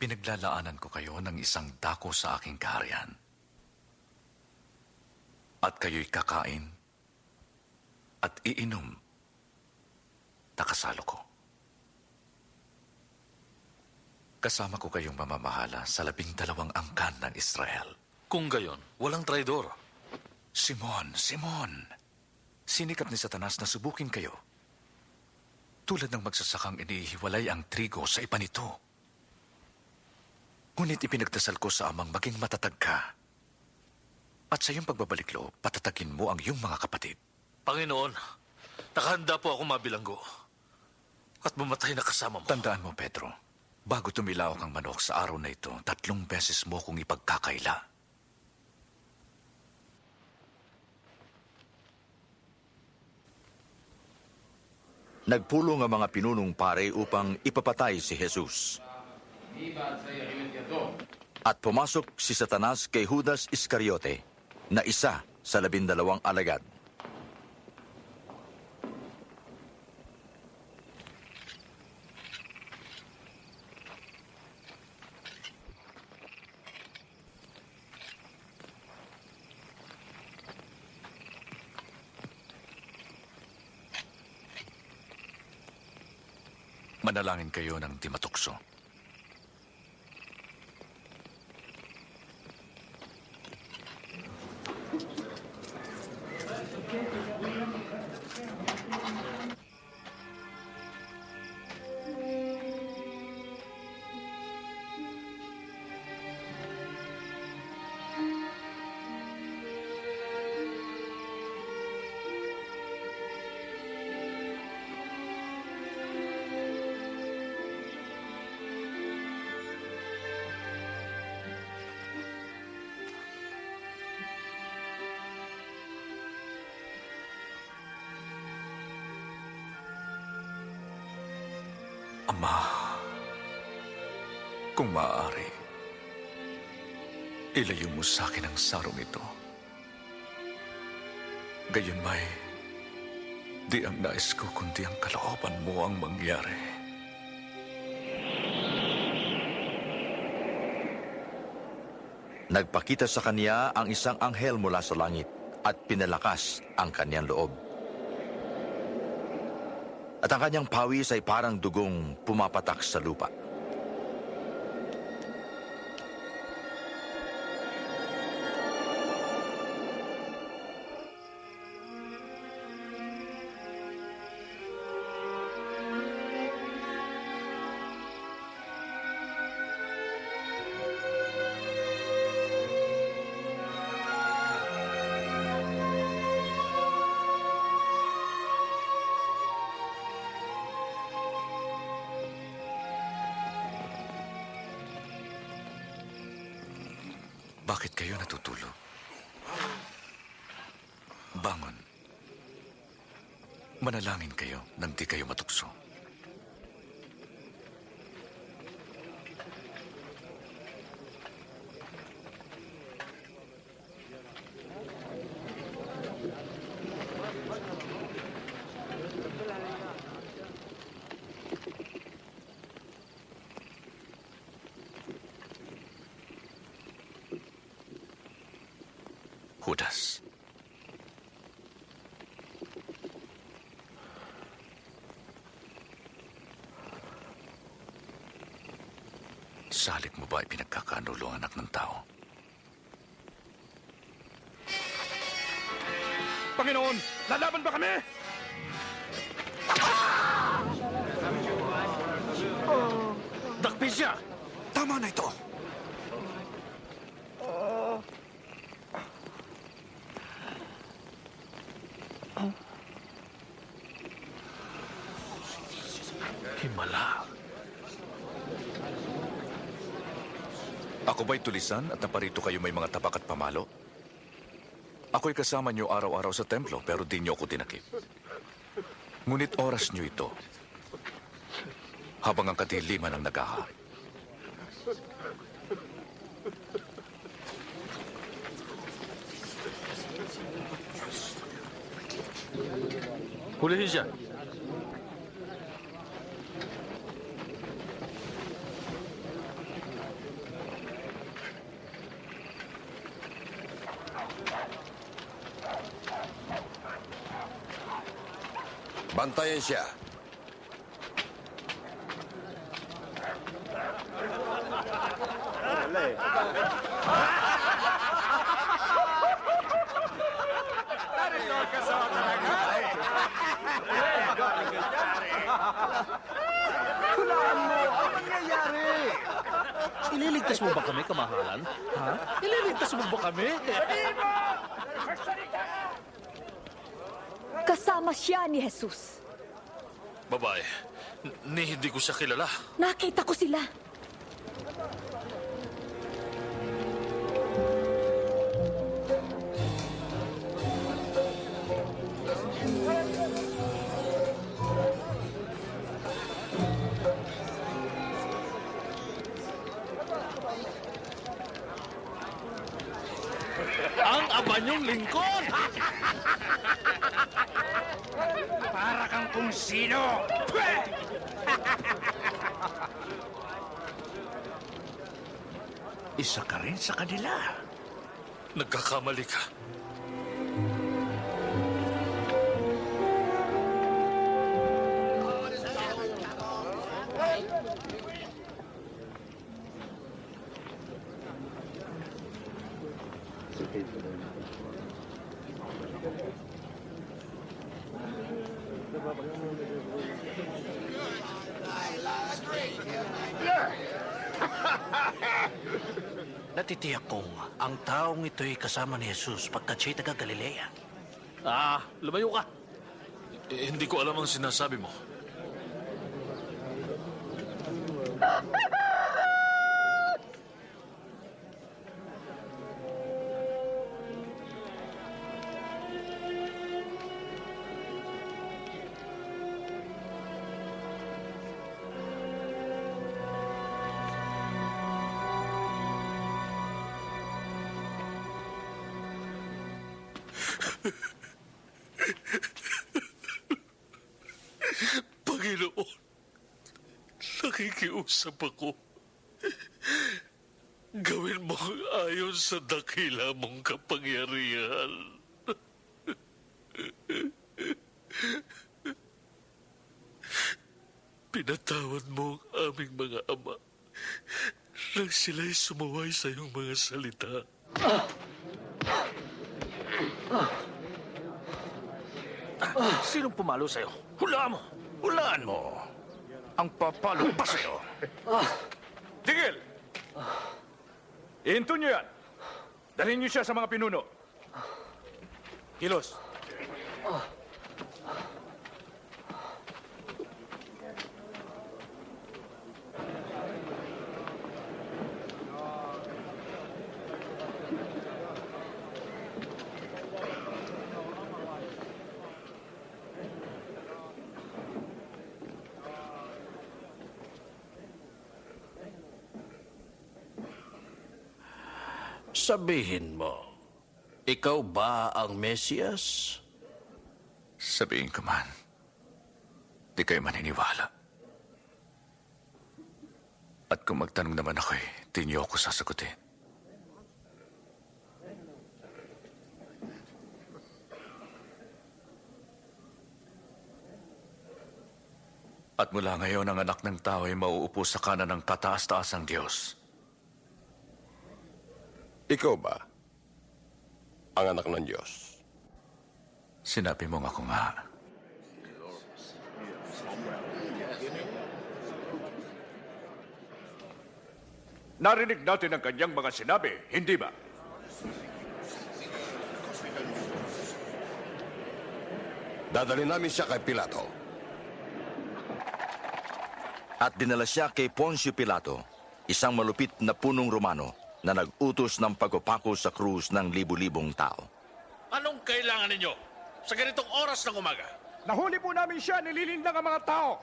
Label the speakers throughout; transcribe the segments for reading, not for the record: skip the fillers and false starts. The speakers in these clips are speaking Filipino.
Speaker 1: Pinaglalaanan ko kayo ng isang dako sa aking kaharian. At kayo'y kakain at iinom na kasalo ko. Kasama ko kayong mamamahala sa 12 angkan ng Israel.
Speaker 2: Kung gayon, walang traidor.
Speaker 1: Simon, sinikap ni Satanas na subukin kayo. Tulad ng magsasakang inihiwalay ang trigo sa iba nito. Ngunit ipinagdasal ko sa Amang maging matatag ka. At sa iyong pagbabalik loob, patatagin mo ang iyong mga kapatid.
Speaker 2: Panginoon, nakahanda po ako mabilanggo. At mamatay na kasama mo.
Speaker 1: Tandaan mo, Pedro, bago tumilaok ang manok sa araw na ito, 3 beses mo kong ipagkakaila.
Speaker 3: Nagpulong ang mga pinunong pare upang ipapatay si Jesus. At pumasok si Satanas kay Judas Iscariote, na isa sa 12 alagad.
Speaker 1: Manalangin kayo ng di matukso. Ama, kung maaari, ilayo mo sa akin ang sarong ito. Gayon may, di ang nais ko kundi ang kalooban mo ang mangyari.
Speaker 3: Nagpakita sa kanya ang isang anghel mula sa langit at pinalakas ang kanyang loob. At ang kanyang pawis ay parang dugong pumapatak sa lupa.
Speaker 1: Bakit kayo natutulog? Bangon. Manalangin kayo nang di kayo matukso. Judas. Salik mo ba ipinagkakanulo ang anak ng tao?
Speaker 4: Panginoon, lalaban ba kami?
Speaker 2: Dakpin siya!
Speaker 1: Tama na ito!
Speaker 2: Himala.
Speaker 1: Ako ba'y tulisan at naparito kayo may mga tapak at pamalo? Ako'y kasama niyo araw-araw sa templo pero di niyo ako dinakip. Ngunit oras niyo ito habang ang kadiliman ang naghahari.
Speaker 2: Hulihin siya.
Speaker 5: Bantayan siya.
Speaker 2: Ililigtas mo ba kami, kamahalan? Ha? Ililigtas mo ba kami?
Speaker 6: Kasama siya ni Jesus.
Speaker 2: Babae, hindi ko siya kilala.
Speaker 6: Nakita ko sila.
Speaker 2: Ang abanyong lingkod!
Speaker 4: Para kang kung sino! Isa ka rin sa kanila.
Speaker 2: Nagkakamali ka.
Speaker 7: Natitiyak kong ang taong ito'y kasama ni Jesus pagkat siya'y taga Galilea.
Speaker 2: Lumayo ka. Hindi ko alam ang sinasabi mo. Panginoon, nakikiusap ako. Gawin mo ayon sa dakila mong kapangyarihan. Pinatawad mo ang aming mga ama nang sila'y sumaway sa iyong mga salita.
Speaker 7: Sinong pumalo sa'yo?
Speaker 4: Hulaan mo! Hulaan mo! Ang papalo pa sa'yo! Tigil! Ihinto niyo yan! Dalhin niyo siya sa mga pinuno. Kilos!
Speaker 7: Sabihin mo, ikaw ba ang Mesiyas?
Speaker 1: Sabihin ko man, di kayo maniniwala. At kung magtanong naman ako'y, di niyo ako sasagutin. At mula ngayon, ang anak ng tao ay mauupo sa kanan ng kataas-taasang Diyos.
Speaker 5: Ikaw ba ang anak ng Diyos?
Speaker 1: Sinabi mo nga ako nga.
Speaker 4: Narinig natin ang kanyang mga sinabi, hindi ba?
Speaker 5: Dadalhin namin siya kay Pilato.
Speaker 3: At dinala siya kay Poncio Pilato, isang malupit na punong Romano na nag-utos ng pagpapako sa krus ng libu-libong tao.
Speaker 2: Anong kailangan ninyo sa ganitong oras ng umaga?
Speaker 4: Nahuli po namin siya, nililindang ang mga tao.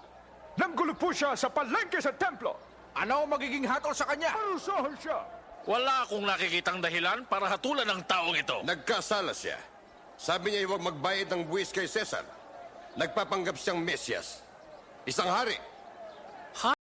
Speaker 4: Nanggulo po siya sa palengke sa templo.
Speaker 7: Ano ang magiging hatol sa kanya?
Speaker 4: Parusahan siya.
Speaker 2: Wala akong nakikitang dahilan para hatulan ang taong ito.
Speaker 5: Nagkasala siya. Sabi niya huwag magbayad ng buwis kay Cesar. Nagpapanggap siyang Mesyas. Isang hari.